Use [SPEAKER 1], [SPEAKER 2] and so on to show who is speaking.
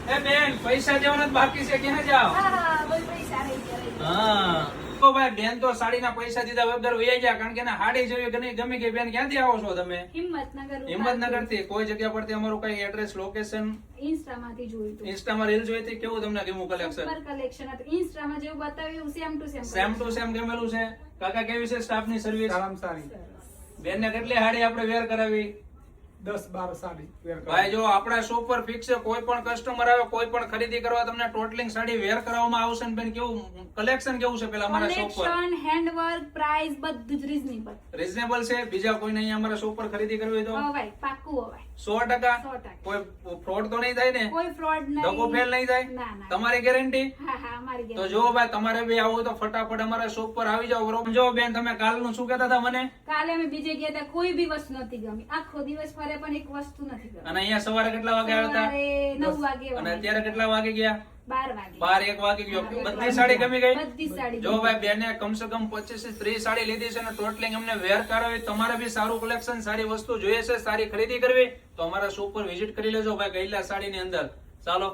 [SPEAKER 1] એ બેન પૈસા દેવાના જ બાકી છે, ક્યાં જાઓ?
[SPEAKER 2] હા બોલ પૈસા રહી ગયા.
[SPEAKER 1] હા તો ભાઈ બેન તો સાડીના પૈસા દીધા વગર વહી ગયા, કારણ કે એને હાડી જોઈ ગમી ગઈ. બેન ક્યાંથી આવો છો તમે?
[SPEAKER 2] હિંમતનગર.
[SPEAKER 1] હિંમતનગર થી. કોઈ જગ્યા પરથી અમારું કઈ એડ્રેસ, લોકેશન?
[SPEAKER 2] ઇન્સ્ટામાંથી જોયું હતું.
[SPEAKER 1] ઇન્સ્ટામાં રીલ જોઈ હતી. કેવું તમને ગમ્યું કલેક્શન?
[SPEAKER 2] સુપર કલેક્શન હતું. ઇન્સ્ટામાં જેવું બતાવ્યું same to same.
[SPEAKER 1] Same to same ગમેલું છે. કાકા કેવી છે સ્ટાફની સર્વિસ?
[SPEAKER 3] સારી.
[SPEAKER 1] બેન ને કેટલી હાડી આપણે વેર કરાવી?
[SPEAKER 3] 10-12 સાડી વેર કરાવી.
[SPEAKER 1] ભાઈ જો આપણા શોપ પર ફિક્સ છે, કોઈ પણ કસ્ટમર આવે, કોઈ પણ ખરીદી કરવા તમને ટોટલિંગ સાડી વેર કરાવવામાં આવશે ને બેન. કેવું કલેક્શન કેવું છે પેલા અમારા શોપ પર?
[SPEAKER 2] કલેક્શન, હેન્ડવર્ક, પ્રાઇસ બધું જ રીઝનેબલ.
[SPEAKER 1] રીઝનેબલ છે. બીજા કોઈને અહીંયા અમારા શોપ પર ખરીદી કરવી હોય તો
[SPEAKER 2] હવાય પાક્કું હવાય.
[SPEAKER 1] 100%.
[SPEAKER 2] 100%.
[SPEAKER 1] કોઈ ફ્રોડ તો નહીં થાય ને?
[SPEAKER 2] કોઈ ફ્રોડ
[SPEAKER 1] ધક્કો ફેલ નહીં થાય?
[SPEAKER 2] ના ના.
[SPEAKER 1] તમારી ગેરંટી?
[SPEAKER 2] હા હા અમારી
[SPEAKER 1] તો
[SPEAKER 2] guarantee.
[SPEAKER 1] જો ભાઈ તમારે બી આવું હોય તો ફટાફટ અમારા શોપ પર આવી જાઓ, બરોબર? જો બેન તમે કાલનું શું કહેતા હતા મને?
[SPEAKER 2] કાલે અમે બીજે ગયા હતા, કોઈ બી વસ્તુ નથી ગમી. આખો દિવસ ફરે પણ એક વસ્તુ નથી ગમી.
[SPEAKER 1] અને અહીંયા સવારે કેટલા વાગે આવ્યા હતા?
[SPEAKER 2] સવારે 9 વાગે
[SPEAKER 1] અને
[SPEAKER 2] આવ્યા.
[SPEAKER 1] અત્યારે કેટલા વાગે ગયા?
[SPEAKER 2] 12 વાગે.
[SPEAKER 1] 12-1 વાગી ગયો.
[SPEAKER 2] હા,
[SPEAKER 1] બધી સાડી ગમી ગઈ?
[SPEAKER 2] બધી સાડી
[SPEAKER 1] જો
[SPEAKER 2] ગમી.
[SPEAKER 1] ભાઈ બેને કમસે કમ 25 થી 30 સાડી લીધી છે અને ટોટલિંગ અમને વેર કરાવી. તમારે બી સારું કલેક્શન, સારી વસ્તુ જોઈએ છે, સારી ખરીદી કરવી તો અમારા શોપ પર વિઝિટ કરી લેજો ભાઈ, ગઈલા સાડીની અંદર. ચાલો.